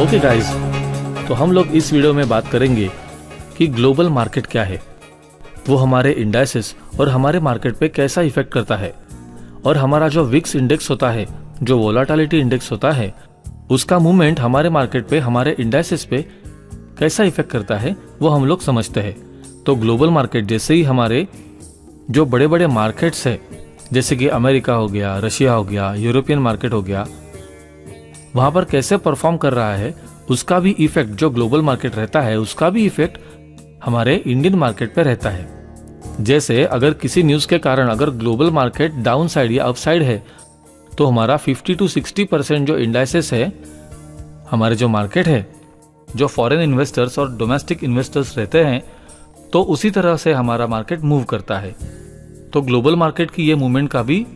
Okay guys, तो हम लोग इस वीडियो में बात करेंगे कि ग्लोबल मार्केट क्या है, वो हमारे इंडाइसेस और हमारे मार्केट पे कैसा इफेक्ट करता है, और हमारा जो विक्स इंडेक्स होता है, जो वोलाटिलिटी इंडेक्स होता है, उसका मूवमेंट हमारे मार्केट पे, हमारे इंडाइसेस पे कैसा इफेक्ट करता है, वो हम लोग समझते हैं। तो ग्लोबल मार्केट जैसे ही हमारे जो बड़े बड़े मार्केट्स है, जैसे कि अमेरिका हो गया, रशिया हो गया, यूरोपियन मार्केट हो गया, वहाँ पर कैसे परफॉर्म कर रहा है, उसका भी इफेक्ट, जो ग्लोबल मार्केट रहता है उसका भी इफेक्ट हमारे इंडियन मार्केट पे रहता है। जैसे अगर किसी न्यूज़ के कारण अगर ग्लोबल मार्केट डाउन साइड या अप साइड है, तो हमारा 50 to 60% जो इंडाइसेस है, हमारे जो मार्केट है, जो फॉरेन इन्वेस्टर्स और डोमेस्टिक इन्वेस्टर्स रहते हैं, तो उसी तरह से हमारा मार्केट मूव करता है। तो ग्लोबल मार्केट की ये मूवमेंट का भी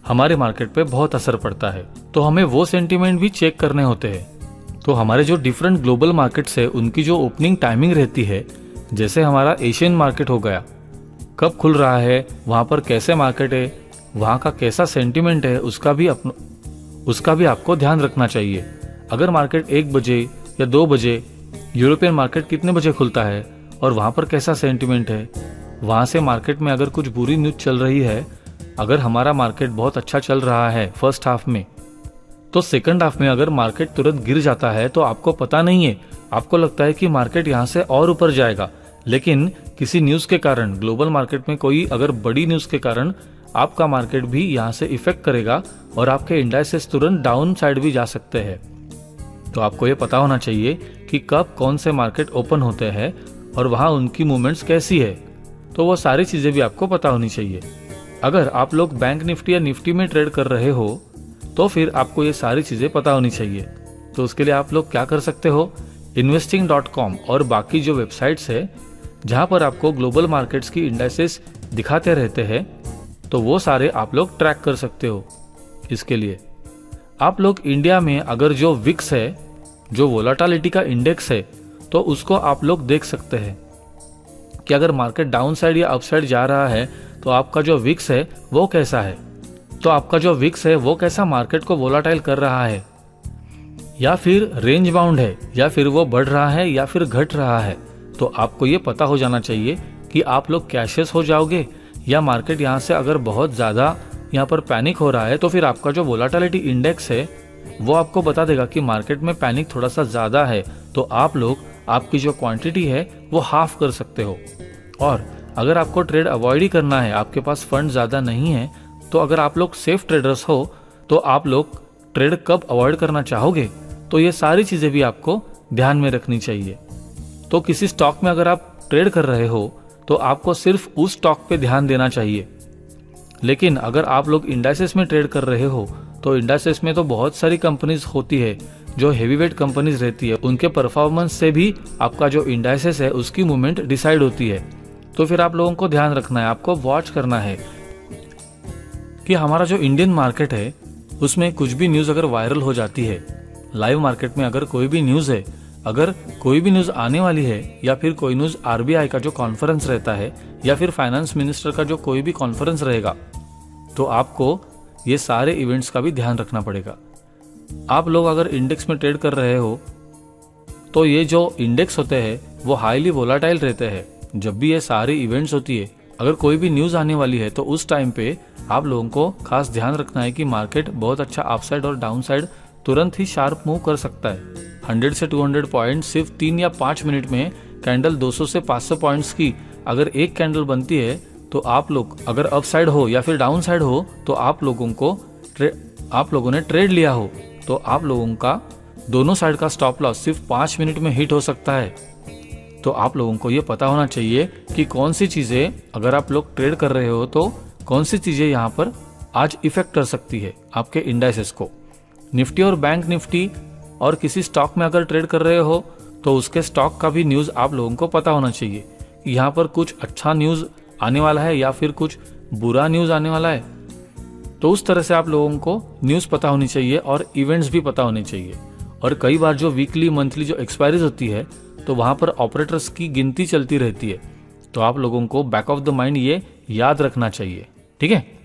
हमारे मार्केट पे बहुत असर पड़ता है। तो हमें वो सेंटीमेंट भी चेक करने होते हैं। तो हमारे जो डिफरेंट ग्लोबल मार्केट्स है, उनकी जो ओपनिंग टाइमिंग रहती है, जैसे हमारा एशियन मार्केट हो गया, कब खुल रहा है, वहाँ पर कैसे मार्केट है, वहाँ का कैसा सेंटीमेंट है, उसका भी आपको ध्यान रखना चाहिए। अगर मार्केट 1 बजे या 2 बजे, यूरोपियन मार्केट कितने बजे खुलता है और वहाँ पर कैसा सेंटीमेंट है, वहाँ से मार्केट में अगर कुछ बुरी न्यूज़ चल रही है, अगर हमारा मार्केट बहुत अच्छा चल रहा है फर्स्ट हाफ में, तो सेकंड हाफ में अगर मार्केट तुरंत गिर जाता है तो आपको पता नहीं है, आपको लगता है कि मार्केट यहाँ से और ऊपर जाएगा, लेकिन किसी न्यूज़ के कारण, ग्लोबल मार्केट में कोई अगर बड़ी न्यूज़ के कारण आपका मार्केट भी यहाँ से इफेक्ट करेगा और आपके इंडाइसेस तुरंत डाउन साइड भी जा सकते हैं। तो आपको ये पता होना चाहिए कि कब कौन से मार्केट ओपन होते हैं और वहाँ उनकी मूवमेंट्स कैसी है, तो वो सारी चीज़ें भी आपको पता होनी चाहिए। अगर आप लोग बैंक निफ्टी या निफ्टी में ट्रेड कर रहे हो, तो फिर आपको ये सारी चीज़ें पता होनी चाहिए। तो उसके लिए आप लोग क्या कर सकते हो, investing.com और बाकी जो वेबसाइट्स है जहाँ पर आपको ग्लोबल मार्केट्स की इंडाइसेस दिखाते रहते हैं, तो वो सारे आप लोग ट्रैक कर सकते हो। इसके लिए आप लोग इंडिया में अगर जो विक्स है, जो वोलाटिलिटी का इंडेक्स है, तो उसको आप लोग देख सकते हैं कि अगर मार्केट डाउन साइड या अप साइड जा रहा है तो आपका जो विक्स है वो कैसा है, तो आपका जो विक्स है वो कैसा मार्केट को वोलाटाइल कर रहा है, या फिर रेंज बाउंड है, या फिर वो बढ़ रहा है या फिर घट रहा है। तो आपको ये पता हो जाना चाहिए कि आप लोग कैशियस हो जाओगे, या मार्केट यहाँ से अगर बहुत ज़्यादा यहाँ पर पैनिक हो रहा है, तो फिर आपका जो वोलाटिलिटी इंडेक्स है वो आपको बता देगा कि मार्केट में पैनिक थोड़ा सा ज़्यादा है, तो आप लोग आपकी जो क्वांटिटी है वो हाफ कर सकते हो। और अगर आपको ट्रेड अवॉइड ही करना है, आपके पास फंड ज़्यादा नहीं है, तो अगर आप लोग सेफ ट्रेडर्स हो, तो आप लोग ट्रेड कब अवॉइड करना चाहोगे, तो ये सारी चीज़ें भी आपको ध्यान में रखनी चाहिए। तो किसी स्टॉक में अगर आप ट्रेड कर रहे हो, तो आपको सिर्फ उस स्टॉक पे ध्यान देना चाहिए। लेकिन अगर आप लोग इंडाइसेस में ट्रेड कर रहे हो, तो इंडाइसेस में तो बहुत सारी कंपनीज होती है, जो हेवीवेट कंपनीज रहती है, उनके परफॉर्मेंस से भी आपका जो इंडाइसेस है उसकी मूवमेंट डिसाइड होती है। तो फिर आप लोगों को ध्यान रखना है, आपको वॉच करना है कि हमारा जो इंडियन मार्केट है उसमें कुछ भी न्यूज़ अगर वायरल हो जाती है, लाइव मार्केट में अगर कोई भी न्यूज़ है, अगर कोई भी न्यूज़ आने वाली है, या फिर कोई न्यूज़ RBI का जो कॉन्फ्रेंस रहता है, या फिर फाइनेंस मिनिस्टर का जो कोई भी कॉन्फ्रेंस रहेगा, तो आपको ये सारे इवेंट्स का भी ध्यान रखना पड़ेगा। आप लोग अगर इंडेक्स में ट्रेड कर रहे हो, तो ये जो इंडेक्स होते हैं वो हाईली वोलाटाइल रहते हैं। जब भी ये सारी इवेंट्स होती है, अगर कोई भी न्यूज़ आने वाली है, तो उस टाइम पे आप लोगों को खास ध्यान रखना है कि मार्केट बहुत अच्छा अपसाइड और डाउन साइड तुरंत ही शार्प मूव कर सकता है। 100 से 200 पॉइंट सिर्फ 3 या 5 मिनट में कैंडल 200 से 500 पॉइंट्स की अगर एक कैंडल बनती है, तो आप लोग अगर अप साइड हो या फिर डाउन साइड हो, तो आप लोगों ने ट्रेड लिया हो, तो आप लोगों का दोनों साइड का स्टॉप लॉस सिर्फ 5 मिनट में हिट हो सकता है। तो आप लोगों को ये पता होना चाहिए कि कौन सी चीज़ें, अगर आप लोग ट्रेड कर रहे हो, तो कौन सी चीज़ें यहाँ पर आज इफेक्ट कर सकती है आपके इंडाइसेस को। निफ्टी और बैंक निफ्टी और किसी स्टॉक में अगर ट्रेड कर रहे हो, तो उसके स्टॉक का भी न्यूज़ आप लोगों को पता होना चाहिए कि यहाँ पर कुछ अच्छा न्यूज़ आने वाला है या फिर कुछ बुरा न्यूज़ आने वाला है। तो उस तरह से आप लोगों को न्यूज़ पता होनी चाहिए और इवेंट्स भी पता होने चाहिए। और कई बार जो वीकली मंथली जो एक्सपायरीज होती है, तो वहाँ पर ऑपरेटर्स की गिनती चलती रहती है, तो आप लोगों को बैक ऑफ द माइंड ये याद रखना चाहिए। ठीक है।